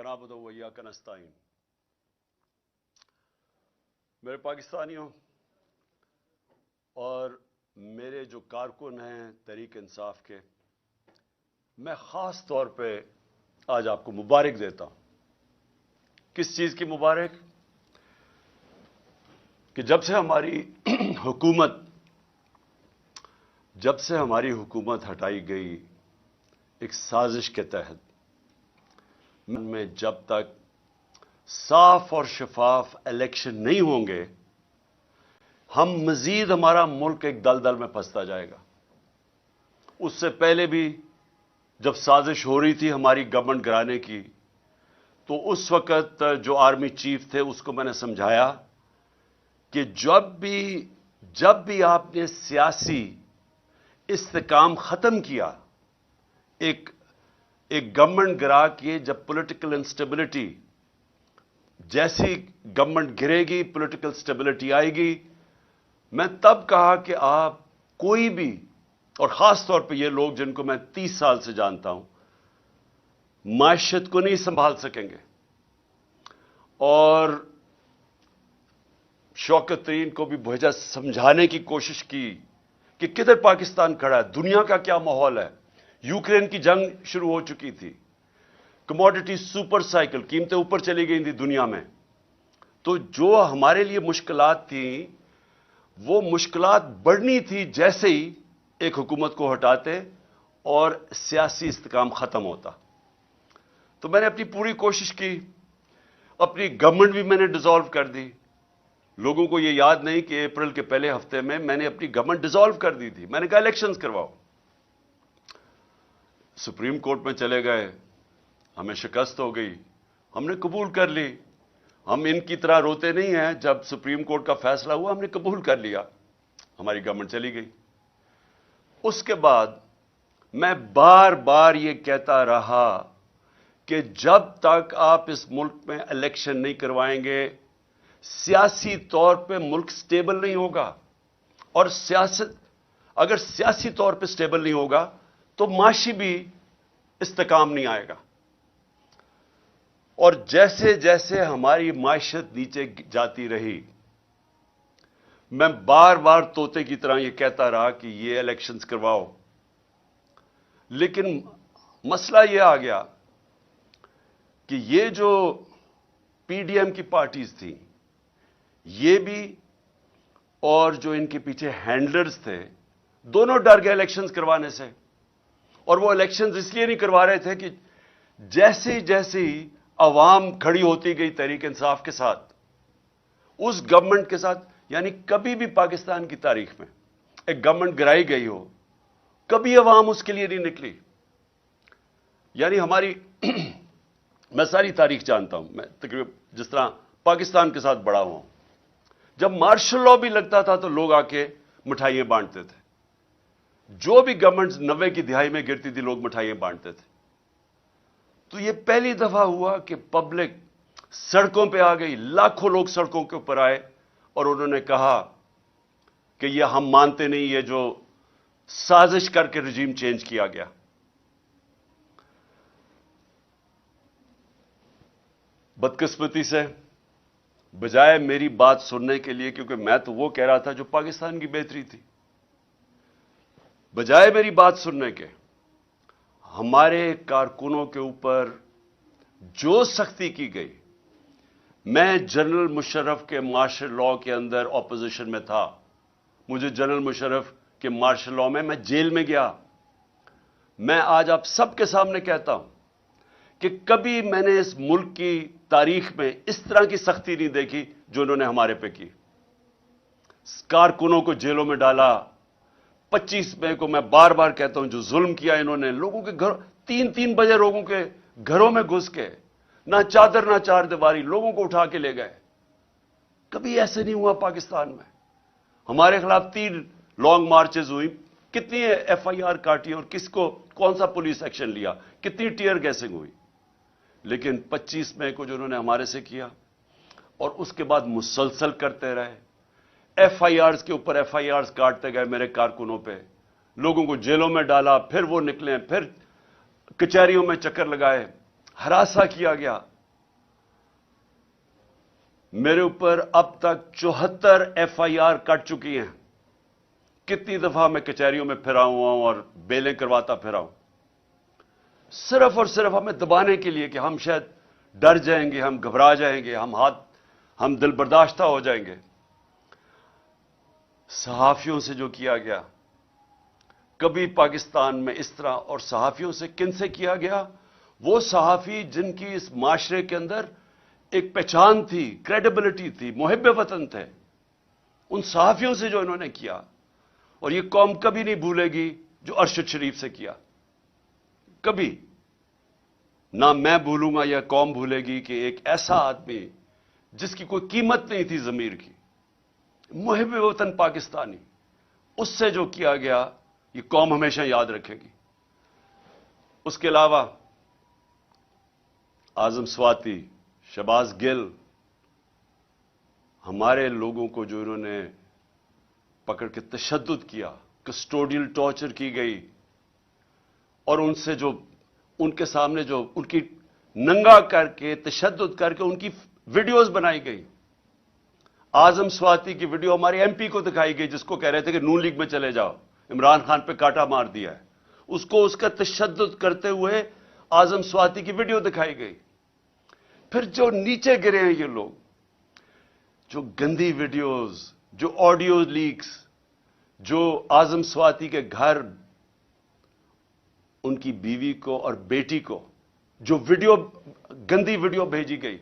इय्याका नअबुदु व इय्याका नस्तईन। मेरे पाकिस्तानियों और मेरे जो कारकुन हैं तहरीक इंसाफ के, मैं ख़ास तौर पे आज आपको मुबारक देता हूं। किस चीज़ की मुबारक? कि जब से हमारी हुकूमत हटाई गई एक साजिश के तहत, में जब तक साफ और शफाफ इलेक्शन नहीं होंगे, हमारा मुल्क एक दलदल में फंसता जाएगा। उससे पहले भी जब साजिश हो रही थी हमारी गवर्नमेंट गिराने की, तो उस वक्त जो आर्मी चीफ थे उसको मैंने समझाया कि जब भी आपने सियासी इस्तेकाम खत्म किया, एक गवर्नमेंट गिरा के, जब पॉलिटिकल इंस्टेबिलिटी, जैसी गवर्नमेंट गिरेगी पॉलिटिकल स्टेबिलिटी आएगी, मैं तब कहा कि आप कोई भी, और खास तौर पे ये लोग जिनको मैं 30 साल से जानता हूं, माशियत को नहीं संभाल सकेंगे। और शौकत तरीन को भी भेजा, समझाने की कोशिश की कि किधर पाकिस्तान खड़ा है, दुनिया का क्या माहौल है। यूक्रेन की जंग शुरू हो चुकी थी, कमोडिटी सुपर साइकिल, कीमतें ऊपर चली गई थी दुनिया में। तो जो हमारे लिए मुश्किलात थी, वो मुश्किलात बढ़नी थी जैसे ही एक हुकूमत को हटाते और सियासी इस्तेकाम खत्म होता। तो मैंने अपनी पूरी कोशिश की, अपनी गवर्नमेंट भी मैंने डिसॉल्व कर दी। लोगों को ये याद नहीं कि अप्रैल के पहले हफ्ते में मैंने अपनी गवर्नमेंट डिसॉल्व कर दी थी। मैंने कहा इलेक्शंस करवाओ। सुप्रीम कोर्ट में चले गए, हमें शिकस्त हो गई, हमने कबूल कर ली। हम इनकी तरह रोते नहीं हैं। जब सुप्रीम कोर्ट का फैसला हुआ हमने कबूल कर लिया, हमारी गवर्नमेंट चली गई। उसके बाद मैं बार बार ये कहता रहा कि जब तक आप इस मुल्क में इलेक्शन नहीं करवाएंगे, सियासी तौर पे मुल्क स्टेबल नहीं होगा। और अगर सियासी तौर पे स्टेबल नहीं होगा तो माशी भी इस्तेकाम नहीं आएगा। और जैसे जैसे हमारी माशियत नीचे जाती रही, मैं बार बार तोते की तरह यह कहता रहा कि ये इलेक्शंस करवाओ। लेकिन मसला यह आ गया कि ये जो पीडीएम की पार्टीज थी, ये भी और जो इनके पीछे हैंडलर्स थे, दोनों डर गए इलेक्शंस करवाने से। और वो इलेक्शंस इसलिए नहीं करवा रहे थे कि जैसे जैसे अवाम खड़ी होती गई तहरीक इंसाफ के साथ, उस गवर्नमेंट के साथ, यानी कभी भी पाकिस्तान की तारीख में एक गवर्नमेंट गिराई गई हो, कभी अवाम उसके लिए नहीं निकली। यानी हमारी मैं सारी तारीख जानता हूं, मैं तकरीबन जिस तरह पाकिस्तान के साथ बड़ा हुआ हूं, जब मार्शल लॉ भी लगता था तो लोग आके मिठाइयां बांटते थे। जो भी गवर्नमेंट 90 की दिहाई में गिरती थी, लोग मिठाइयां बांटते थे। तो यह पहली दफा हुआ कि पब्लिक सड़कों पे आ गई, लाखों लोग सड़कों के ऊपर आए और उन्होंने कहा कि यह हम मानते नहीं, ये जो साजिश करके रजीम चेंज किया गया। बदकिस्मती से बजाय मेरी बात सुनने के लिए, क्योंकि मैं तो वो कह रहा था जो पाकिस्तान की बेहतरी थी, बजाय मेरी बात सुनने के हमारे कारकुनों के ऊपर जो सख्ती की गई। मैं जनरल मुशर्रफ के मार्शल लॉ के अंदर ऑपोजिशन में था। मुझे जनरल मुशर्रफ के मार्शल लॉ में मैं जेल में गया। मैं आज आप सबके सामने कहता हूं कि कभी मैंने इस मुल्क की तारीख में इस तरह की सख्ती नहीं देखी जो उन्होंने हमारे पे की। कारकुनों को जेलों में डाला। 25 मई को मैं बार बार कहता हूं, जो जुल्म किया इन्होंने, लोगों के घर 3-3 बजे लोगों के घरों में घुस के, ना चादर ना चार दीवारी, लोगों को उठा के ले गए। कभी ऐसे नहीं हुआ पाकिस्तान में। हमारे खिलाफ 3 लॉन्ग मार्चेस हुई, कितनी एफआईआर काटी और किसको कौन सा पुलिस एक्शन लिया, कितनी टीयर गैसिंग हुई। लेकिन 25 मई को जो उन्होंने हमारे से किया, और उसके बाद मुसलसल करते रहे, एफआईआर्स के ऊपर एफआईआर्स काटते गए मेरे कारकुनों पे, लोगों को जेलों में डाला, फिर वो निकले, फिर कचहरियों में चक्कर लगाए, हरासा किया गया। میرے اوپر اب تک 74 FIR کٹ چکی ہیں. کتنی دفعہ میں کچہریوں میں پھرا ہوا ہوں اور بیلیں کرواتا پھرا ہوں، صرف اور صرف ہمیں دبانے کے لیے کہ ہم شاید ڈر جائیں گے، ہم گھبرا جائیں گے، ہم دل برداشتہ ہو جائیں گے. صحافیوں سے جو کیا گیا، کبھی پاکستان میں اس طرح، اور صحافیوں سے کن سے کیا گیا؟ وہ صحافی جن کی اس معاشرے کے اندر ایک پہچان تھی، کریڈیبلٹی تھی، محب وطن تھے، ان صحافیوں سے جو انہوں نے کیا. اور یہ قوم کبھی نہیں بھولے گی جو ارشد شریف سے کیا، کبھی نہ میں بھولوں گا یا قوم بھولے گی کہ ایک ایسا آدمی جس کی کوئی قیمت نہیں تھی ضمیر کی، محب وطن پاکستانی، اس سے جو کیا گیا یہ قوم ہمیشہ یاد رکھے گی. اس کے علاوہ اعظم سواتی، شہباز گل، ہمارے لوگوں کو جو انہوں نے پکڑ کے تشدد کیا، کسٹوڈیل ٹارچر کی گئی، اور ان سے جو ان کے سامنے جو ان کی ننگا کر کے تشدد کر کے ان کی ویڈیوز بنائی گئی. اعظم سواتی کی ویڈیو ہمارے MP کو دکھائی گئی جس کو کہہ رہے تھے کہ نون لیگ میں چلے جاؤ، عمران خان پہ کاٹا مار دیا ہے، اس کو اس کا تشدد کرتے ہوئے اعظم سواتی کی ویڈیو دکھائی گئی. پھر جو نیچے گرے ہیں یہ لوگ، جو گندی ویڈیوز، جو آڈیو لیکس، جو اعظم سواتی کے گھر ان کی بیوی کو اور بیٹی کو جو ویڈیو، گندی ویڈیو بھیجی گئی،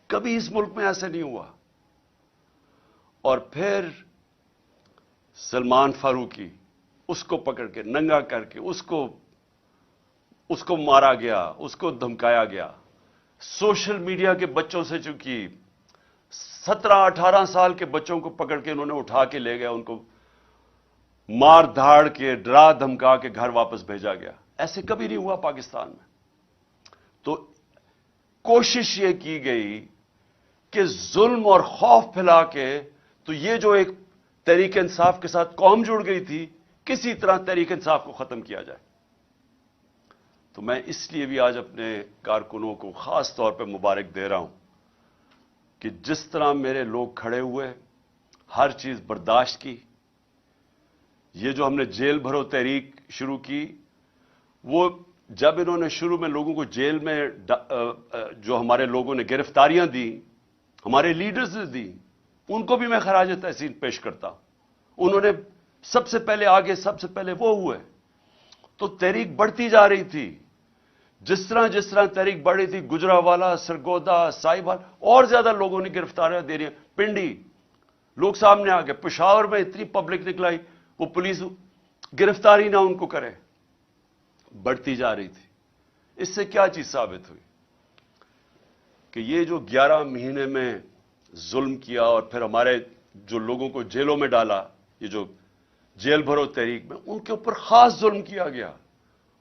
کبھی اس ملک میں ایسا نہیں ہوا. اور پھر سلمان فاروقی، اس کو پکڑ کے ننگا کر کے اس کو مارا گیا، اس کو دھمکایا گیا. سوشل میڈیا کے بچوں سے چونکہ 17-18 سال کے بچوں کو پکڑ کے انہوں نے اٹھا کے لے گیا، ان کو مار دھاڑ کے ڈرا دھمکا کے گھر واپس بھیجا گیا. ایسے کبھی نہیں ہوا پاکستان میں. تو کوشش یہ کی گئی کہ ظلم اور خوف پھیلا کے، تو یہ جو ایک تحریک انصاف کے ساتھ قوم جڑ گئی تھی، کسی طرح تحریک انصاف کو ختم کیا جائے. تو میں اس لیے بھی آج اپنے کارکنوں کو خاص طور پہ مبارک دے رہا ہوں کہ جس طرح میرے لوگ کھڑے ہوئے، ہر چیز برداشت کی. یہ جو ہم نے جیل بھرو تحریک شروع کی، وہ جب انہوں نے شروع میں لوگوں کو جیل میں جو ہمارے لوگوں نے گرفتاریاں دیں، ہمارے لیڈرز نے دی، ان کو بھی میں خراج تحسین پیش کرتا. انہوں نے سب سے پہلے آگے، سب سے پہلے وہ ہوئے. تو تحریک بڑھتی جا رہی تھی. جس طرح تحریک بڑھ رہی تھی، گجرانوالہ، سرگودا، سائبال، اور زیادہ لوگوں نے گرفتاریاں دے رہی ہیں. پنڈی لوگ سامنے آ گئے. پشاور میں اتنی پبلک نکلائی، وہ پولیس گرفتاری نہ ان کو کرے. بڑھتی جا رہی تھی. اس سے کیا چیز ثابت ہوئی کہ یہ جو 11 مہینے میں ظلم کیا اور پھر ہمارے جو لوگوں کو جیلوں میں ڈالا، یہ جو جیل بھرو تحریک میں، ان کے اوپر خاص ظلم کیا گیا،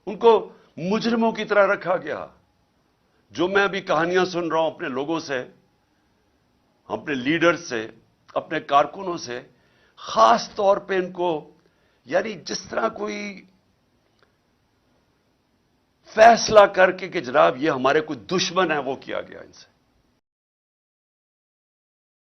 ان کو مجرموں کی طرح رکھا گیا. جو میں ابھی کہانیاں سن رہا ہوں اپنے لوگوں سے، اپنے لیڈر سے، اپنے کارکنوں سے، خاص طور پہ ان کو، یعنی جس طرح کوئی فیصلہ کر کے کہ جناب یہ ہمارے کوئی دشمن ہے، وہ کیا گیا ان سے.